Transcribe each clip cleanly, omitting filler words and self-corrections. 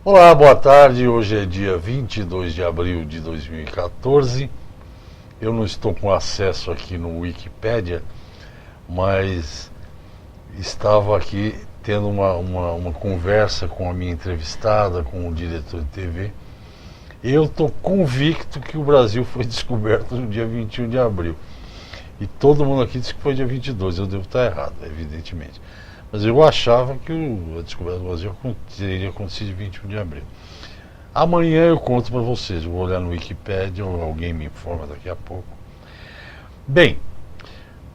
Olá, boa tarde. Hoje é dia 22 de abril de 2014. Eu não estou com acesso aqui no Wikipédia, mas estava aqui tendo uma conversa com a minha entrevistada, com o diretor de TV. Eu estou convicto que o Brasil foi descoberto no dia 21 de abril. E todo mundo aqui diz que foi dia 22. Eu devo estar errado, evidentemente. Mas eu achava que a descoberta do Brasil teria acontecido dia 21 de abril. Amanhã eu conto para vocês. Eu vou olhar no Wikipédia ou alguém me informa daqui a pouco. Bem,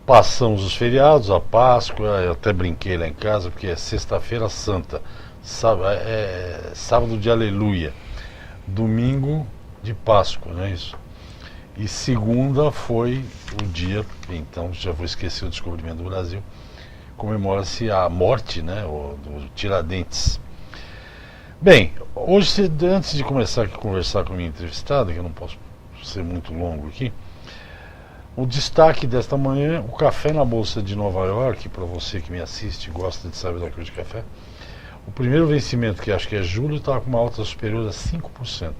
passamos os feriados, a Páscoa. Eu até brinquei lá em casa porque é Sexta-feira Santa, sábado de Aleluia, domingo de Páscoa, não é isso? E segunda foi o dia, então já vou esquecer o descobrimento do Brasil. Comemora-se a morte, né, do Tiradentes. Bem, hoje, antes de começar a conversar com a minha entrevistada, que eu não posso ser muito longo aqui, o destaque desta manhã, o café na Bolsa de Nova York, para você que me assiste e gosta de saber da coisa de café, o primeiro vencimento, que acho que é julho, estava com uma alta superior a 5%,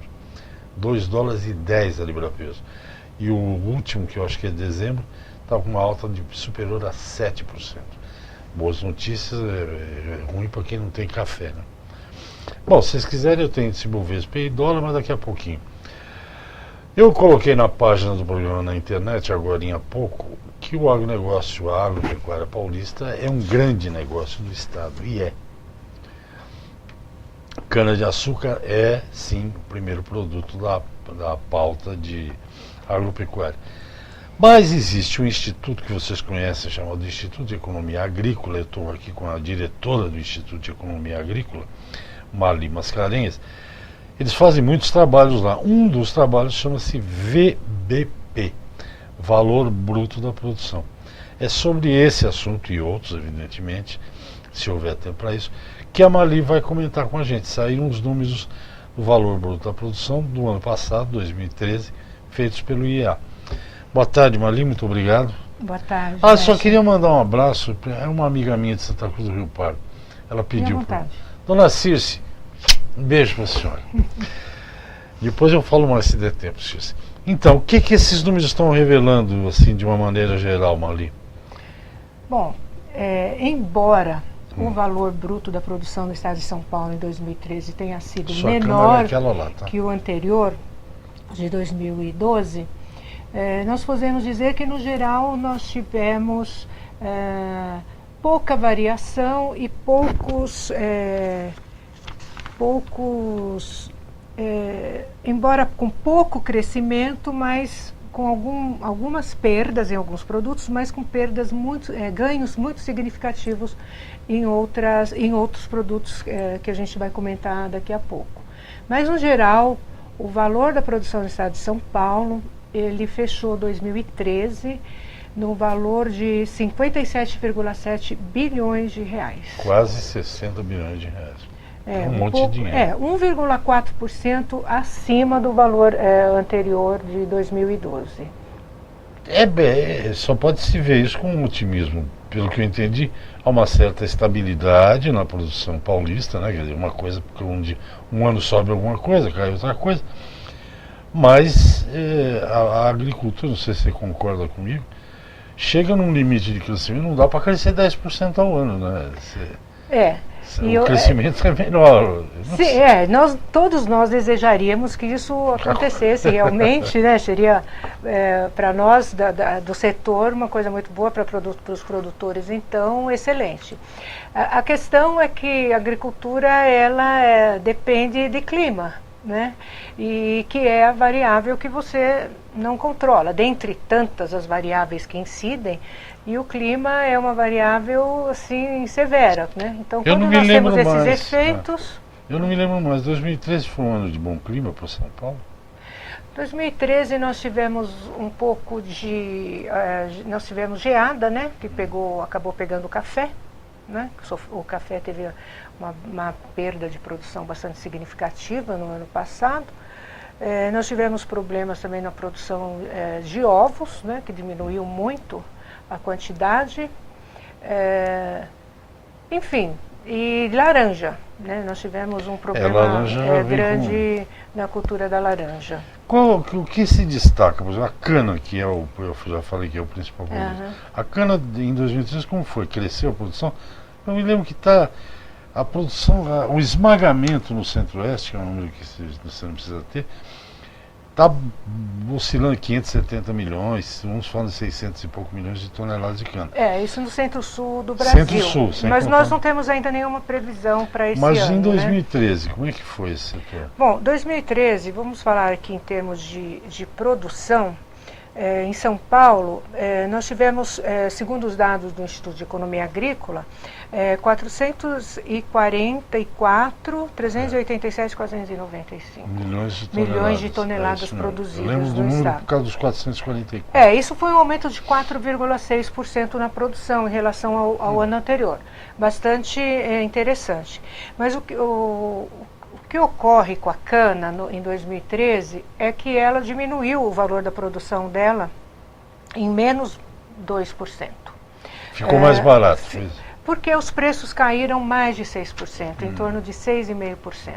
2 dólares e 10 a libra-peso. E o último, que eu acho que é dezembro, estava com uma alta superior a 7%. Boas notícias, é ruim para quem não tem café, né? Bom, se vocês quiserem eu tenho esse Bovespa e dólar, mas daqui a pouquinho. Eu coloquei na página do programa na internet, agora há pouco, que o agronegócio, a agropecuária paulista é um grande negócio do Estado, e é. Cana-de-açúcar é, sim, o primeiro produto da pauta de agropecuária. Mas existe um instituto que vocês conhecem, chamado Instituto de Economia Agrícola. Eu estou aqui com a diretora do Instituto de Economia Agrícola, Marli Mascarenhas. Eles fazem muitos trabalhos lá. Um dos trabalhos chama-se VBP, Valor Bruto da Produção. É sobre esse assunto e outros, evidentemente, se houver tempo para isso, que a Marli vai comentar com a gente. Saíram os números do Valor Bruto da Produção do ano passado, 2013, feitos pelo IEA. Boa tarde, Marli, muito obrigado. Boa tarde. Só queria mandar um abraço. É uma amiga minha de Santa Cruz do Rio Pardo. Ela pediu para. Dona Circe, um beijo para a senhora. Depois eu falo mais se der tempo, Circe. Então, o que esses números estão revelando, assim, de uma maneira geral, Marli? Bom, embora o valor bruto da produção do Estado de São Paulo em 2013 tenha sido menor que o anterior, de 2012, nós podemos dizer que, no geral, nós tivemos pouca variação e embora com pouco crescimento, mas com algumas perdas em alguns produtos, mas com ganhos muito significativos em outros produtos que a gente vai comentar daqui a pouco. Mas, no geral, o valor da produção do Estado de São Paulo, ele fechou 2013 no valor de 57,7 bilhões de reais. Quase 60 bilhões de reais. Um monte de dinheiro. 1,4% acima do valor anterior de 2012. Só pode se ver isso com otimismo. Pelo que eu entendi, há uma certa estabilidade na produção paulista, né? Quer dizer, uma coisa, porque um ano sobe alguma coisa, cai outra coisa. Mas a agricultura, não sei se você concorda comigo, chega num limite de crescimento, não dá para crescer 10% ao ano, né? O crescimento é menor. Todos nós desejaríamos que isso acontecesse realmente, né? Seria para nós do setor uma coisa muito boa para os produtores, então excelente. A questão é que a agricultura ela depende de clima, né? E que é a variável que você não controla, dentre tantas as variáveis que incidem. E o clima é uma variável, assim, severa, né? Então, quando nós temos esses efeitos... Eu não me lembro mais. 2013 foi um ano de bom clima para São Paulo? 2013 nós tivemos um pouco nós tivemos geada, né? Que acabou pegando o café, né? O café teve uma perda de produção bastante significativa no ano passado. Nós tivemos problemas também na produção de ovos, né? Que diminuiu muito a quantidade, enfim, E laranja, né? Nós tivemos um problema grande na cultura da laranja. O que se destaca? Por exemplo, a cana, que eu já falei que é o principal produto. A cana em 2013 como foi? Cresceu a produção? Eu me lembro que a produção, o esmagamento no Centro-Oeste, que é um número que você não precisa ter, está oscilando 570 milhões, uns falam de 600 e poucos milhões de toneladas de cana. Isso no Centro-Sul do Brasil. Centro-Sul, mas nós não temos ainda nenhuma previsão para esse ano. Mas em 2013, como é que foi esse setor? Bom, 2013, vamos falar aqui em termos de produção. Em São Paulo, nós tivemos, segundo os dados do Instituto de Economia Agrícola, 395 milhões de toneladas produzidas no estado. Eu lembro do número por causa dos 444. Isso foi um aumento de 4,6% na produção em relação ao ano anterior. Bastante interessante. Mas o que ocorre com a cana em 2013 é que ela diminuiu o valor da produção dela em menos 2%. Ficou mais barato. Porque os preços caíram mais de 6%, em torno de 6,5%.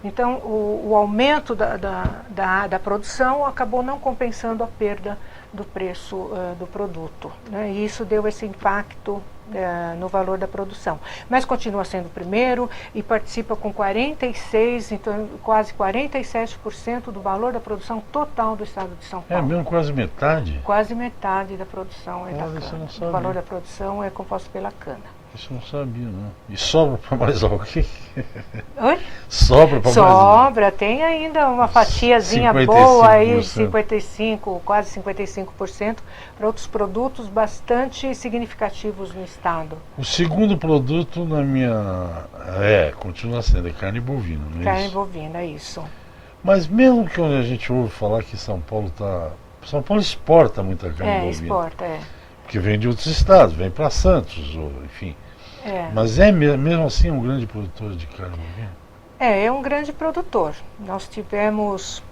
Então, o aumento da produção acabou não compensando a perda do preço do produto, né? E isso deu esse impacto no valor da produção. Mas continua sendo o primeiro e participa com 46%, então quase 47% do valor da produção total do estado de São Paulo. É mesmo quase metade? Quase metade da produção é da cana. O valor da produção é composto pela cana. Isso eu não sabia, não. E sobra para mais alguém? Oi? Sobra para mais Sobra, tem ainda uma fatiazinha boa aí de 55%, quase 55%, para outros produtos bastante significativos no estado. O segundo produto na minha... continua sendo carne bovina, não é carne isso? Carne bovina, isso. Mas mesmo que a gente ouve falar que São Paulo exporta muita carne bovina. Exporta. Porque vem de outros estados, vem para Santos, enfim. Mas mesmo assim um grande produtor de carne bovina? É um grande produtor. Nós tivemos,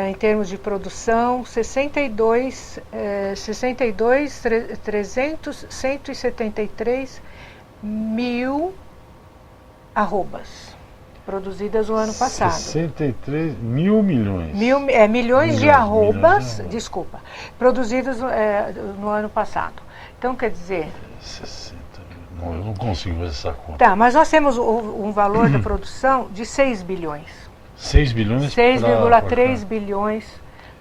em termos de produção, 173 mil arrobas produzidas no ano passado. 63 mil milhões. Milhões de arrobas, desculpa, produzidas no ano passado. Então, quer dizer... 60 mil. Não, eu não consigo fazer essa conta. Tá, mas nós temos um valor da produção de 6 bilhões. 6 bilhões? 6,3 bilhões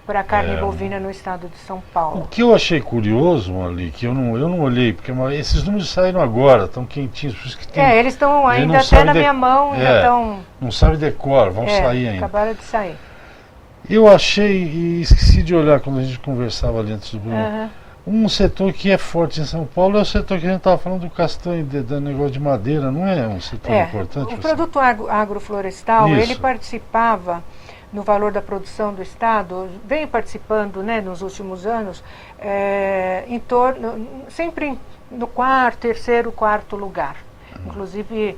para a carne bovina no estado de São Paulo. O que eu achei curioso, ali, que eu não olhei, porque esses números saíram agora, estão quentinhos. Por isso que eles estão ainda até na minha mão, ainda estão... Não sabe decor, vão sair ainda. Acabaram de sair. Eu achei, e esqueci de olhar quando a gente conversava ali antes do programa, um setor que é forte em São Paulo é o setor que a gente estava falando do castanho, do negócio de madeira, não é um setor importante? O produto agroflorestal, ele participava no valor da produção do estado, vem participando, né, nos últimos anos, sempre no terceiro, quarto lugar. Inclusive,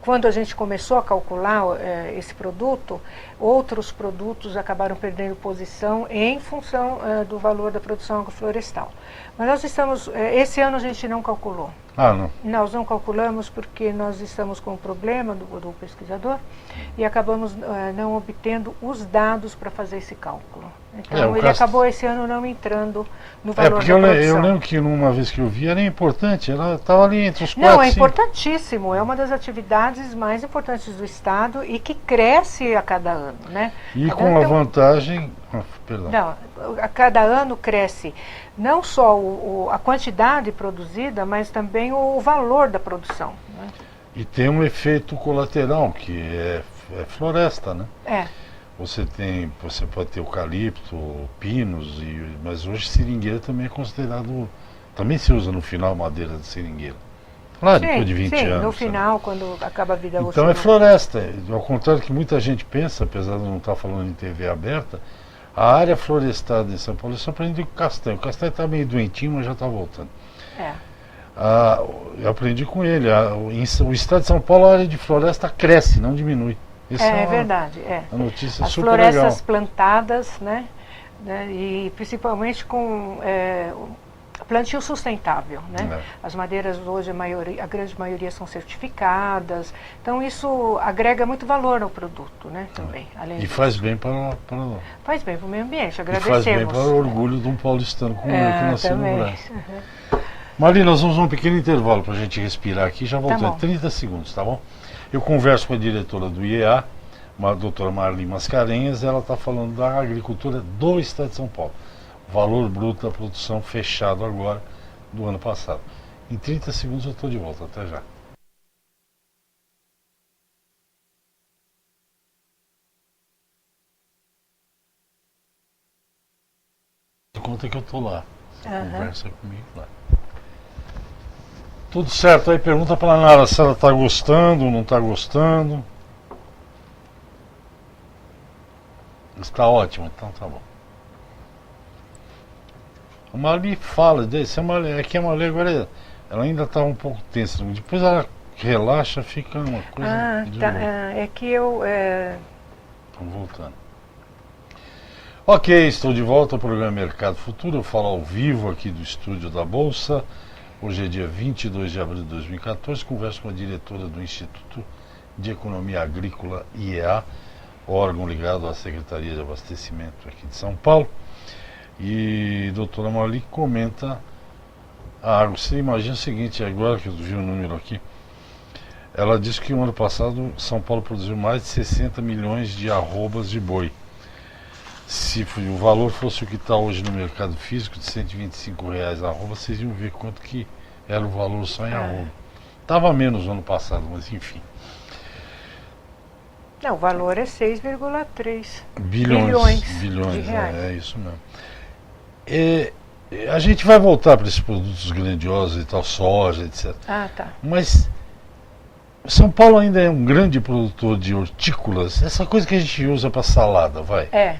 quando a gente começou a calcular esse produto, outros produtos acabaram perdendo posição em função do valor da produção agroflorestal. Mas nós estamos, esse ano a gente não calculou. Não? Nós não calculamos porque nós estamos com um problema do pesquisador e acabamos não obtendo os dados para fazer esse cálculo. Então ele acabou esse ano não entrando no valor da produção. Eu lembro que uma vez que eu vi era importante, ela estava ali entre os 4 Não, é importantíssimo, é uma das atividades mais importantes do estado e que cresce a cada ano, né? E com a vantagem... Perdão. Não, a cada ano cresce não só a quantidade produzida, mas também o valor da produção, né? E tem um efeito colateral, que é floresta, né? Você pode ter eucalipto, pinos, mas hoje seringueira também é considerado... Também se usa no final madeira de seringueira. Claro, depois de 20 anos. No final, quando acaba a vida útil. Então é floresta. Ao contrário do que muita gente pensa, apesar de não estar falando em TV aberta, a área florestada em São Paulo é só aprendi com o castanho. O castanho está meio doentinho, mas já está voltando. Eu aprendi com ele. O estado de São Paulo, a área de floresta cresce, não diminui. É verdade. A notícia As super legal. florestas plantadas, né, e principalmente com plantio sustentável, né? As madeiras hoje, a grande maioria são certificadas, então isso agrega muito valor ao produto, né? Também. Além e faz bem para faz bem para o meio ambiente, agradecemos. E faz bem para o orgulho de um paulistano como eu que nasceu no Brasil. Uhum. Marli, nós vamos a um pequeno intervalo para a gente respirar aqui, já voltamos, 30 segundos, tá bom? Eu converso com a diretora do IEA, a doutora Marli Mascarenhas, ela está falando da agricultura do estado de São Paulo. Valor bruto da produção fechado agora do ano passado. Em 30 segundos eu estou de volta, até já. Conta que eu estou lá. Conversa comigo lá. Tudo certo, aí pergunta para a Nara se ela está gostando ou não está gostando. Está ótimo, então tá bom. A Marli fala desse, é que a Marli agora ela ainda está um pouco tensa. Depois ela relaxa, fica uma coisa. É que eu. Estamos voltando. Ok, estou de volta ao programa Mercado Futuro. Eu falo ao vivo aqui do estúdio da Bolsa. Hoje é dia 22 de abril de 2014. Converso com a diretora do Instituto de Economia Agrícola, IEA, órgão ligado à Secretaria de Abastecimento aqui de São Paulo. E a doutora Marli comenta a água. Você imagina o seguinte, agora que eu vi o número aqui, ela disse que no ano passado São Paulo produziu mais de 60 milhões de arrobas de boi. Se o valor fosse o que está hoje no mercado físico, de R$125 a arroba, vocês iam ver quanto que era o valor só em arroba. Estava menos no ano passado, mas enfim. Não, o valor é 6,3 bilhões de reais. É isso mesmo. A gente vai voltar para esses produtos grandiosos e tal, soja, etc. Tá. Mas São Paulo ainda é um grande produtor de hortícolas, essa coisa que a gente usa para salada, vai. É?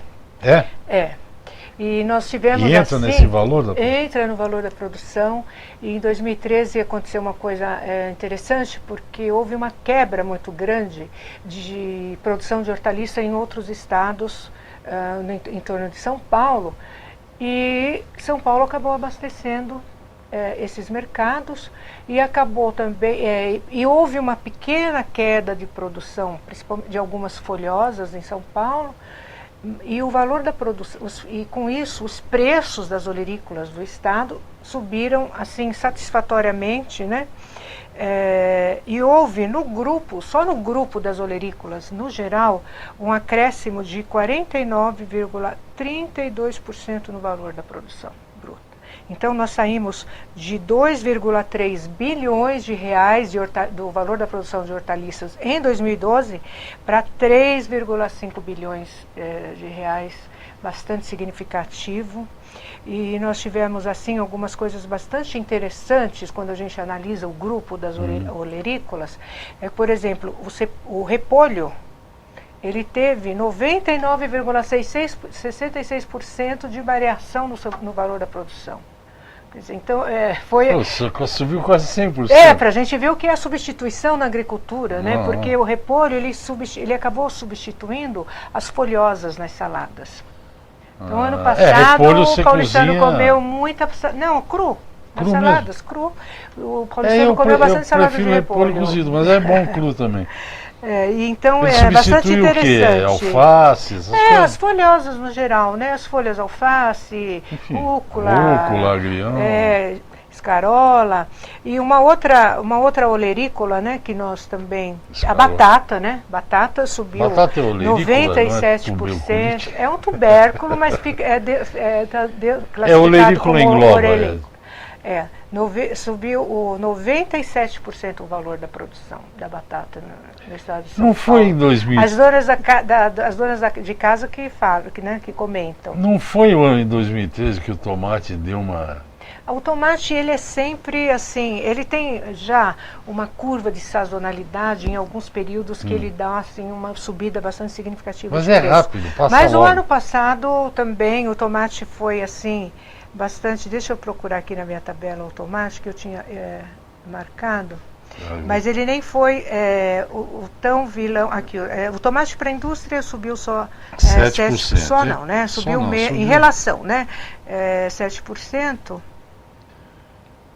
E nós tivemos e entra nesse valor da produção? Entra no valor da produção. E em 2013 aconteceu uma coisa interessante, porque houve uma quebra muito grande de produção de hortaliça em outros estados em torno de São Paulo. E São Paulo acabou abastecendo esses mercados e acabou também e houve uma pequena queda de produção, principalmente de algumas folhosas em São Paulo. E o valor da produção, e com isso os preços das olerícolas do estado subiram assim satisfatoriamente, né? E houve só no grupo das olerícolas, no geral, um acréscimo de 49,32% no valor da produção bruta. Então nós saímos de 2,3 bilhões de reais do valor da produção de hortaliças em 2012 para 3,5 bilhões de reais, bastante significativo. E nós tivemos assim algumas coisas bastante interessantes quando a gente analisa o grupo das olerícolas. Por exemplo, o repolho, ele teve 99,66% de variação no valor da produção. Então, foi... subiu quase 100%. Para a gente ver o que é a substituição na agricultura, né? Porque o repolho, ele acabou substituindo as folhosas nas saladas. Então, ano passado, o paulistano comeu muita... Não, cru. Nas saladas, cru. O paulistano comeu bastante salada de repolho. Eu prefiro repolho cozido, mas é bom cru também. Então é bastante interessante. Alface, essas coisas? As folhosas no geral, né? As folhas alface, rúcula, agrião, escarola. E uma outra olerícola, né? Que nós também... A batata, né? Batata subiu 97%. É um tubérculo, mas classificado olerícola engloba. Subiu 97% o valor da produção da batata no estado de São Paulo. Não foi em 2000. As donas de casa que falam, que comentam. Não foi o ano em 2013 que o tomate deu uma... O tomate, ele é sempre assim, ele tem já uma curva de sazonalidade em alguns períodos que ele dá assim uma subida bastante significativa. Mas de é preço. rápido, passa Mas logo. O ano passado também o tomate foi assim bastante. Deixa eu procurar aqui na minha tabela o tomate que eu tinha marcado. Mas ele nem foi o tão vilão aqui. O tomate para a indústria subiu só 7%. Só não, né? Subiu em relação, né? 7%.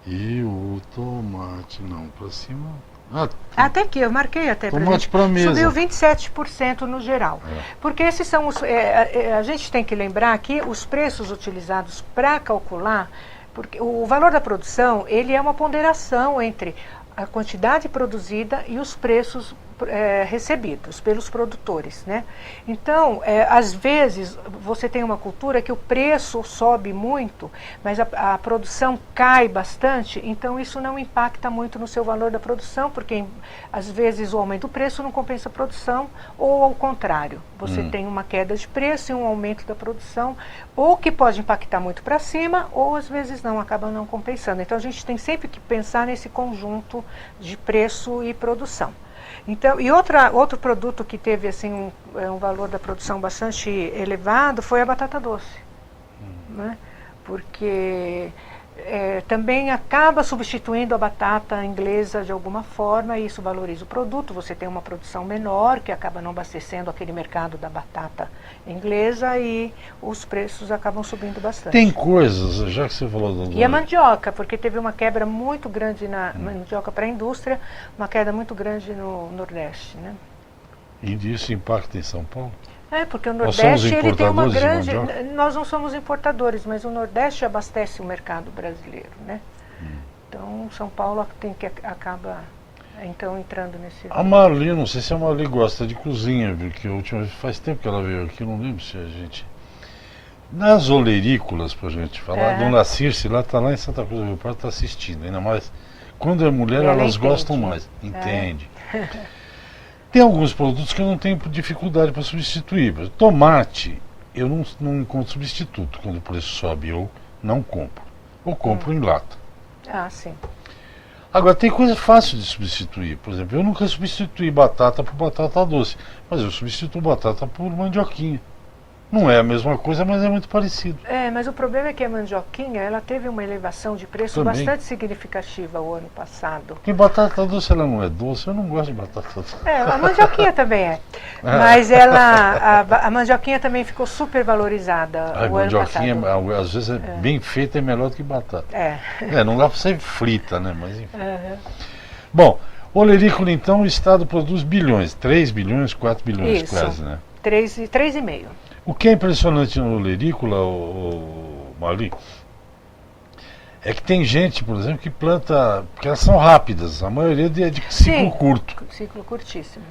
E o tomate, não, para cima. Ah, Até aqui, eu marquei até pra tomate gente. para mesa. Subiu 27% no geral. É. Porque esses são os. A gente tem que lembrar que os preços utilizados para calcular, porque o valor da produção, ele é uma ponderação entre a quantidade produzida e os preços recebidos pelos produtores, né? Então, às vezes, você tem uma cultura que o preço sobe muito, mas a produção cai bastante, então isso não impacta muito no seu valor da produção, porque às vezes o aumento do preço não compensa a produção, ou ao contrário, você tem uma queda de preço e um aumento da produção, ou que pode impactar muito para cima, ou às vezes não, acaba não compensando. Então a gente tem sempre que pensar nesse conjunto de preço e produção. Então, e outro produto que teve assim, um valor da produção bastante elevado foi a batata doce. Né? Porque também acaba substituindo a batata inglesa de alguma forma, e isso valoriza o produto. Você tem uma produção menor, que acaba não abastecendo aquele mercado da batata inglesa, e os preços acabam subindo bastante. Tem coisas, já que você falou... E a mandioca, porque teve uma quebra muito grande na mandioca para a indústria, uma queda muito grande no Nordeste. Né? E isso impacta em São Paulo? Porque o Nós somos Nordeste ele tem uma importadores de grande... mandioca? Nós não somos importadores, mas o Nordeste abastece o mercado brasileiro, né? Então, São Paulo acaba então entrando nesse... A Marli, não sei se a Marli gosta de cozinha, porque a última vez faz tempo que ela veio aqui, não lembro se a gente... Nas olerícolas, pra gente falar, a Dona Circe lá está lá em Santa Cruz do Rio Pardo, está assistindo, ainda mais quando é mulher, Ela elas entende. gostam mais, entende. Tem alguns produtos que eu não tenho dificuldade para substituir. Tomate, eu não encontro substituto. Quando o preço sobe, eu não compro. Ou compro em lata. Ah, sim. Agora, tem coisa fácil de substituir. Por exemplo, eu nunca substituí batata por batata doce. Mas eu substituo batata por mandioquinha. Não é a mesma coisa, mas é muito parecido. Mas o problema é que a mandioquinha, ela teve uma elevação de preço Também. bastante significativa o ano passado. Porque batata doce, ela não é doce. Eu não gosto de batata doce. A mandioquinha também é. Mas a mandioquinha também ficou super valorizada o ano mandioquinha, passado. às vezes, bem feita é melhor do que batata. Não dá para ser frita, né? Mas enfim. Bom, olerícola, então, o Estado produz bilhões. 3 bilhões, 4 bilhões Isso. quase, né? 3,5. O que é impressionante na olerícola, Marli, é que tem gente, por exemplo, que planta, porque elas são rápidas, a maioria é de ciclo curto. Ciclo curtíssimo.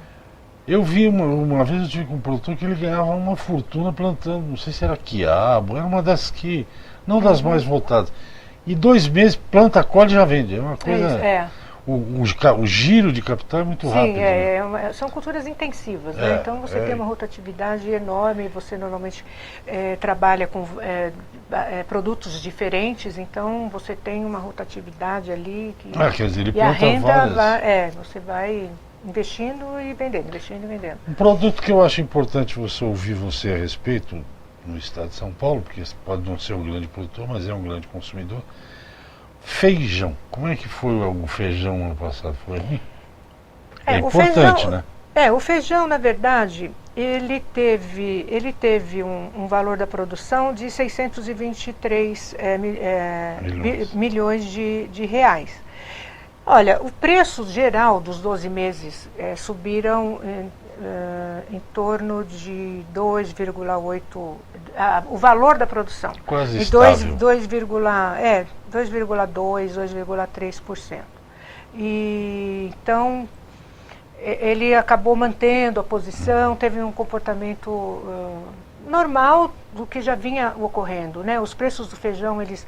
Eu vi uma vez, eu tive com um produtor que ele ganhava uma fortuna plantando, não sei se era quiabo, era uma das que, não das mais voltadas. E 2 meses, planta, colhe e já vende. É uma coisa... O giro de capital é muito rápido. Sim, são culturas intensivas, né? Então você tem uma rotatividade enorme, você normalmente trabalha com produtos diferentes, diferentes, então você tem uma rotatividade ali que, quer dizer, ele e a planta renda várias. você vai investindo e vendendo, investindo e vendendo. Um produto que eu acho importante você ouvir você a respeito no estado de São Paulo, porque pode não ser um grande produtor, mas é um grande consumidor. Feijão. Como é que foi o feijão ano passado? Foi ruim? É importante, feijão, né? O feijão, na verdade, ele teve um valor da produção de 623 milhões de reais. Olha, o preço geral dos 12 meses subiram em torno de 2,8%, o valor da produção. Quase estável. 2,2%, 2,3%. E então ele acabou mantendo a posição, teve um comportamento normal do que já vinha ocorrendo, né? Os preços do feijão eles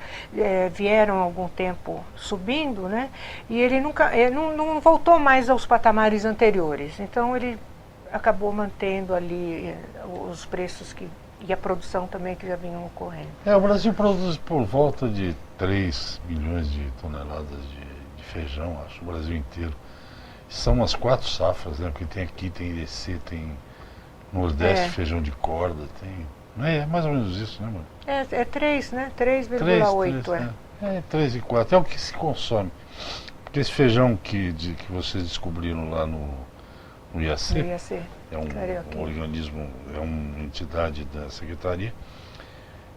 vieram há algum tempo subindo, né? E ele não voltou mais aos patamares anteriores. Então ele acabou mantendo ali os preços e a produção também que já vinham ocorrendo. O Brasil produz por volta de 3 milhões de toneladas de feijão, acho, o Brasil inteiro. São umas 4 safras, né? Porque tem aqui, tem IDC, tem Nordeste, feijão de corda, tem... É mais ou menos isso, né, mano? É 3, né? 3,8, É 3 e 4, é o que se consome. Porque esse feijão que vocês descobriram lá no IAC, é um organismo, é uma entidade da Secretaria,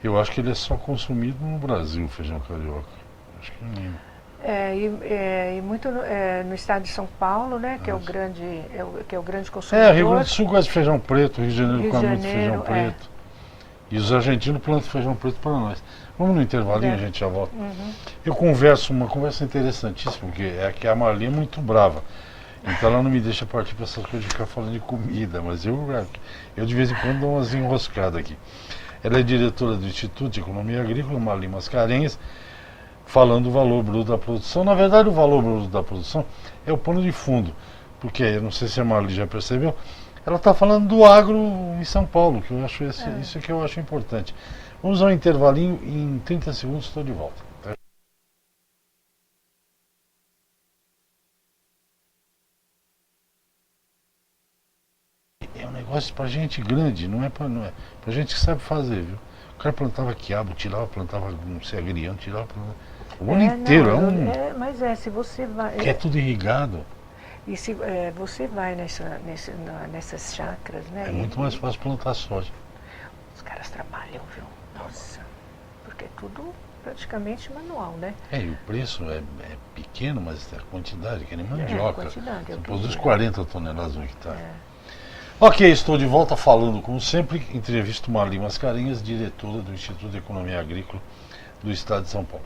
eu acho que ele é só consumido no Brasil, o feijão carioca. Acho que não. E muito no estado de São Paulo, né, que é o grande consumidor. Rio Grande do Sul gosta de feijão preto, Rio de Janeiro come muito feijão é. preto. E os argentinos plantam feijão preto para nós. Vamos no intervalinho, a gente já volta. Eu converso, uma conversa interessantíssima, porque é que a Marli é muito brava. Então ela não me deixa partir para essas coisas de ficar falando de comida, mas eu de vez em quando dou umas enroscadas aqui. Ela é diretora do Instituto de Economia Agrícola, Marli Mascarenhas, falando do valor bruto da produção. Na verdade, o valor bruto da produção é o pano de fundo, porque eu não sei se a Marli já percebeu, ela está falando do agro em São Paulo, que eu acho isso que eu acho importante. Vamos a um intervalinho e em 30 segundos estou de volta. É um negócio para gente grande, não é para gente que sabe fazer, viu? O cara plantava quiabo, plantava não sei, agrião, o ano inteiro. Mas se você vai... Que é tudo irrigado. E se você vai nessas chácaras, né? É muito mais fácil plantar soja. Os caras trabalham, viu? Nossa, porque é tudo praticamente manual, né? E o preço é pequeno, mas a quantidade, que nem mandioca. Você produz 40 toneladas no hectare. Ok, estou de volta falando, como sempre, entrevisto Marli Mascarenhas, diretora do Instituto de Economia Agrícola do Estado de São Paulo.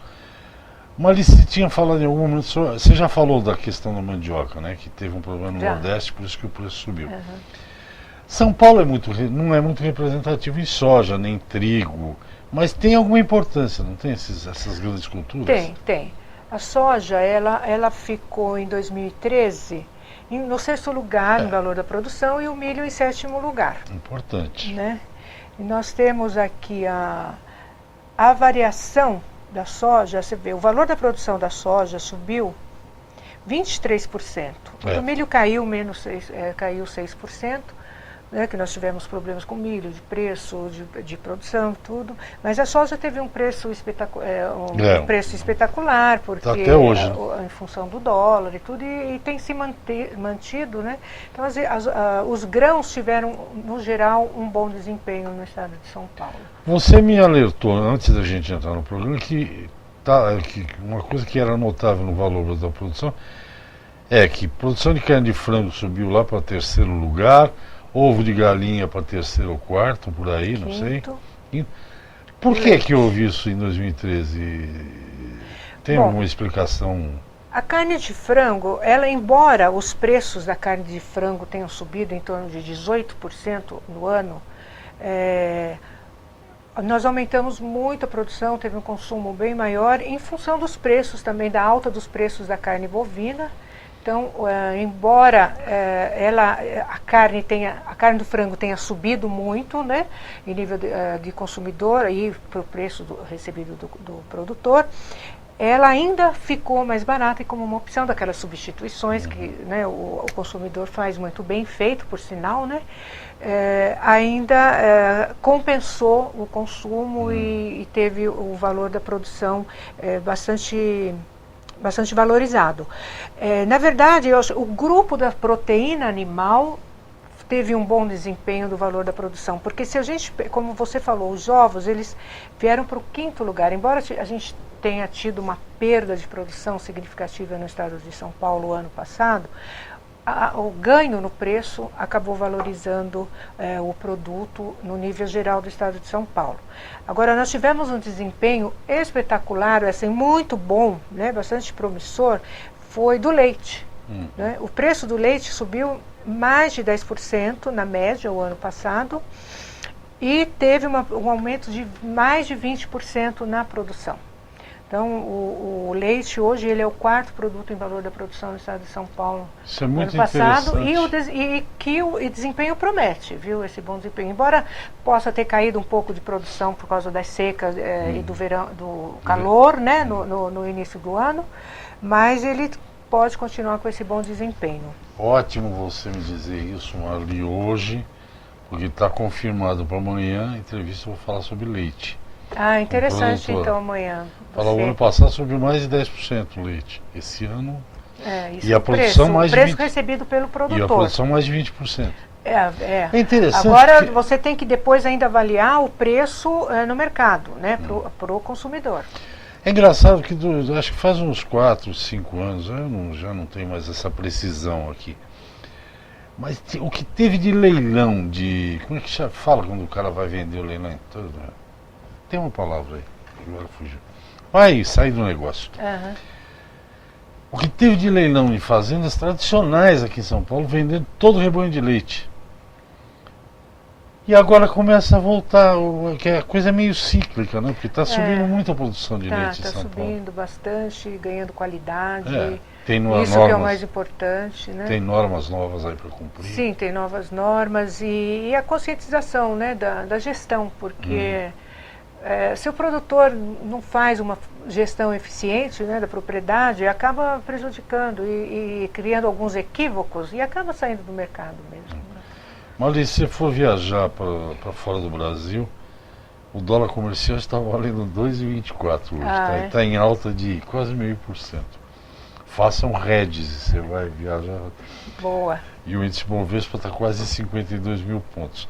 Marli, você tinha falado em algum momento, você já falou da questão da mandioca, né? Que teve um problema no Nordeste, por isso que o preço subiu. São Paulo não é muito representativo em soja, nem trigo, mas tem alguma importância, não tem essas grandes culturas? Tem. A soja, ela ficou em 2013 no 6º lugar no valor da produção e o milho em 7º lugar. Importante. Né? E nós temos aqui a variação da soja, você vê, o valor da produção da soja subiu 23%. O milho caiu caiu 6%, né, que nós tivemos problemas com milho, de preço, de produção, tudo. Mas a soja teve um preço espetacular, porque até hoje, né? Em função do dólar e tudo, e tem se mantido, né? Então os grãos tiveram, no geral, um bom desempenho no estado de São Paulo. Você me alertou, antes da gente entrar no programa, que uma coisa que era notável no valor da produção é que produção de carne de frango subiu lá para 3º lugar, ovo de galinha para 3º ou 4º, por aí, não sei. Por que houve isso em 2013? Tem alguma explicação? A carne de frango, embora os preços da carne de frango tenham subido em torno de 18% no ano, nós aumentamos muito a produção, teve um consumo bem maior, em função dos preços também, da alta dos preços da carne bovina. Então, embora a carne do frango tenha subido muito, né, em nível de consumidor, aí para o preço recebido do produtor, ela ainda ficou mais barata e como uma opção daquelas substituições que, né, o consumidor faz muito bem feito, por sinal, né, ainda compensou o consumo e teve o valor da produção bastante valorizado. Na verdade, o grupo da proteína animal teve um bom desempenho do valor da produção, porque se a gente, como você falou, os ovos, eles vieram para o 5º lugar, embora a gente tenha tido uma perda de produção significativa no estado de São Paulo ano passado, o ganho no preço acabou valorizando o produto no nível geral do estado de São Paulo. Agora, nós tivemos um desempenho espetacular, assim, muito bom, né, bastante promissor, foi do leite. Né? O preço do leite subiu mais de 10% na média o ano passado e teve um aumento de mais de 20% na produção. Então, o leite hoje ele é o 4º produto em valor da produção no estado de São Paulo no ano passado e o desempenho promete, viu, esse bom desempenho. Embora possa ter caído um pouco de produção por causa das secas e do verão, do calor, né, no início do ano, mas ele pode continuar com esse bom desempenho. Ótimo você me dizer isso, Marli, hoje, porque está confirmado para amanhã a entrevista, eu vou falar sobre leite. Interessante, então, amanhã. O ano passado subiu mais de 10% o leite. Esse ano... isso e a produção mais de 20%. O preço recebido pelo produtor. E a produção mais de 20%. É interessante. Agora, você tem que depois ainda avaliar o preço no mercado, né, para o consumidor. É engraçado que acho que faz uns 4, 5 anos, já não tenho mais essa precisão aqui. Mas o que teve de leilão, como é que fala quando o cara vai vender o leilão todo? Tem uma palavra aí, agora fugiu. Vai sair do negócio. Uhum. O que teve de leilão em fazendas tradicionais aqui em São Paulo, vendendo todo o rebanho de leite. E agora começa a voltar, que a coisa é meio cíclica, né? Porque está subindo muito a produção de leite em São Paulo. Está subindo bastante, ganhando qualidade. Tem isso normas, que é o mais importante, né? Tem normas novas aí para cumprir. Sim, tem novas normas e a conscientização, né, da gestão, porque se o produtor não faz uma gestão eficiente, né, da propriedade, acaba prejudicando e criando alguns equívocos e acaba saindo do mercado mesmo. Mas se você for viajar para fora do Brasil, o dólar comercial está valendo 2,24 hoje. Está em alta de quase 0,5%. Faça um Regis, você vai viajar. Boa. E o índice Bovespa está quase 52 mil pontos.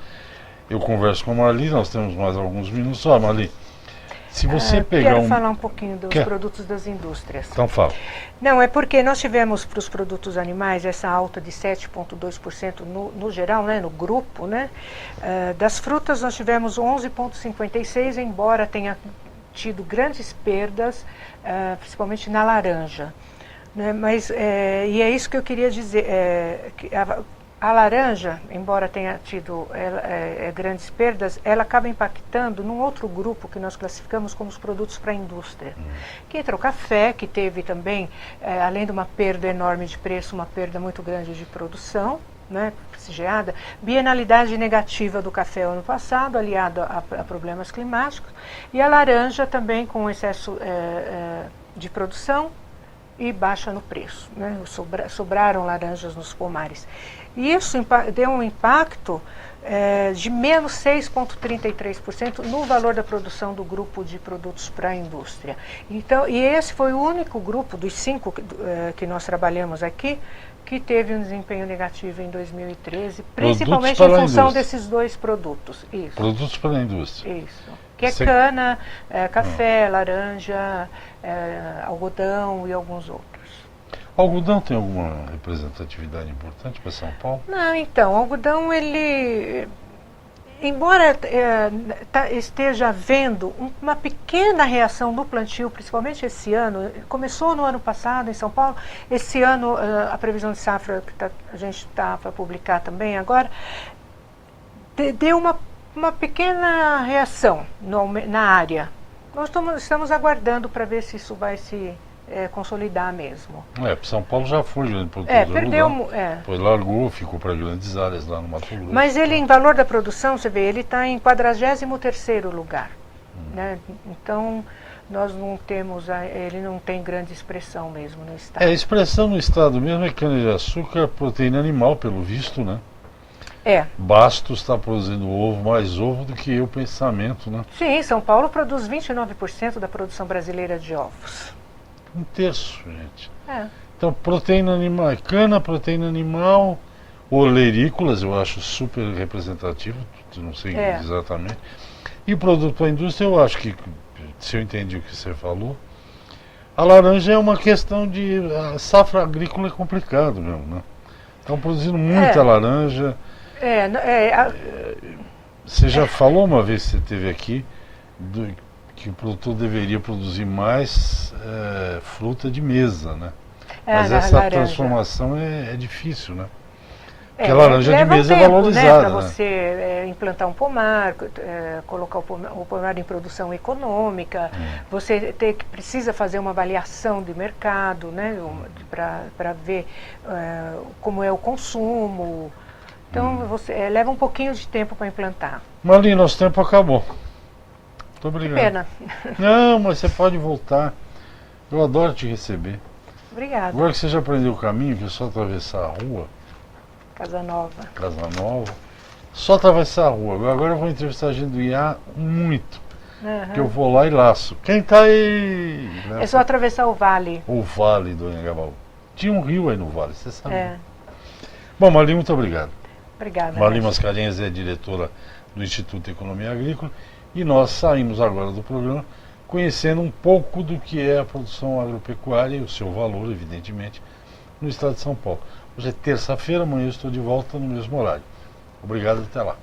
Eu converso com a Marli, nós temos mais alguns minutos. Marli, se você pegar Quero falar um pouquinho dos produtos das indústrias. Então fala. Não, é porque nós tivemos para os produtos animais essa alta de 7,2% no geral, né, no grupo, né? Das frutas nós tivemos 11,56%, embora tenha tido grandes perdas, principalmente na laranja. Né? Mas, e é isso que eu queria dizer, que a laranja, embora tenha tido grandes perdas, ela acaba impactando num outro grupo que nós classificamos como os produtos para a indústria. Que entra o café, que teve também, além de uma perda enorme de preço, uma perda muito grande de produção, né, prestigiada, bienalidade negativa do café ano passado, aliado a problemas climáticos, e a laranja também com excesso de produção e baixa no preço. Né, sobraram laranjas nos pomares. E isso deu um impacto de menos 6,33% no valor da produção do grupo de produtos para a indústria. Então, e esse foi o único grupo dos 5 que nós trabalhamos aqui que teve um desempenho negativo em 2013, principalmente em função desses 2 produtos. Isso. Produtos para a indústria. Isso. Que é cana, café, laranja, algodão e alguns outros. O algodão tem alguma representatividade importante para São Paulo? Não, então, o algodão, ele, embora esteja havendo uma pequena reação no plantio, principalmente esse ano, começou no ano passado em São Paulo, esse ano a previsão de safra que a gente está para publicar também agora, deu uma pequena reação na área. Nós estamos aguardando para ver se isso vai se consolidar mesmo. São Paulo já foi grande produtor de perdeu, algodão. Depois largou, ficou para grandes áreas lá no Mato Grosso. Mas ele, em valor da produção, você vê, ele está em 43º lugar. Né? Então, nós não temos, ele não tem grande expressão mesmo no estado. A expressão no estado mesmo é cana-de-açúcar, proteína animal, pelo visto, né? Bastos está produzindo mais ovo do que o pensamento, né? Sim, São Paulo produz 29% da produção brasileira de ovos. 1/3, gente. Então, proteína animal, cana, proteína animal, olerícolas, eu acho super representativo, não sei exatamente. E o produto para a indústria, eu acho que, se eu entendi o que você falou, a laranja é uma questão de... A safra agrícola é complicado mesmo, né? Estão produzindo muita laranja. Você já falou uma vez que você esteve aqui que o produtor deveria produzir mais fruta de mesa, né? Mas essa transformação é difícil, né? Porque a laranja de mesa é valorizada. Para você implantar um pomar, colocar o pomar em produção econômica, você precisa fazer uma avaliação de mercado, né? Para ver como é o consumo. Então, leva um pouquinho de tempo para implantar. Marli, nosso tempo acabou. Muito obrigado. Que pena. Não, mas você pode voltar. Eu adoro te receber. Obrigada. Agora que você já aprendeu o caminho, que é só atravessar a rua. Casa Nova. Só atravessar a rua. Agora eu vou entrevistar a gente do IA muito. Que eu vou lá e laço. Quem tá aí? É só atravessar o vale. O vale do Anhangabaú. Tinha um rio aí no vale, você sabe. Bom, Marli, muito obrigado. Obrigada. Marli Mascarenhas é diretora do Instituto de Economia Agrícola e nós saímos agora do programa conhecendo um pouco do que é a produção agropecuária e o seu valor, evidentemente, no estado de São Paulo. Hoje é terça-feira, amanhã eu estou de volta no mesmo horário. Obrigado, até lá.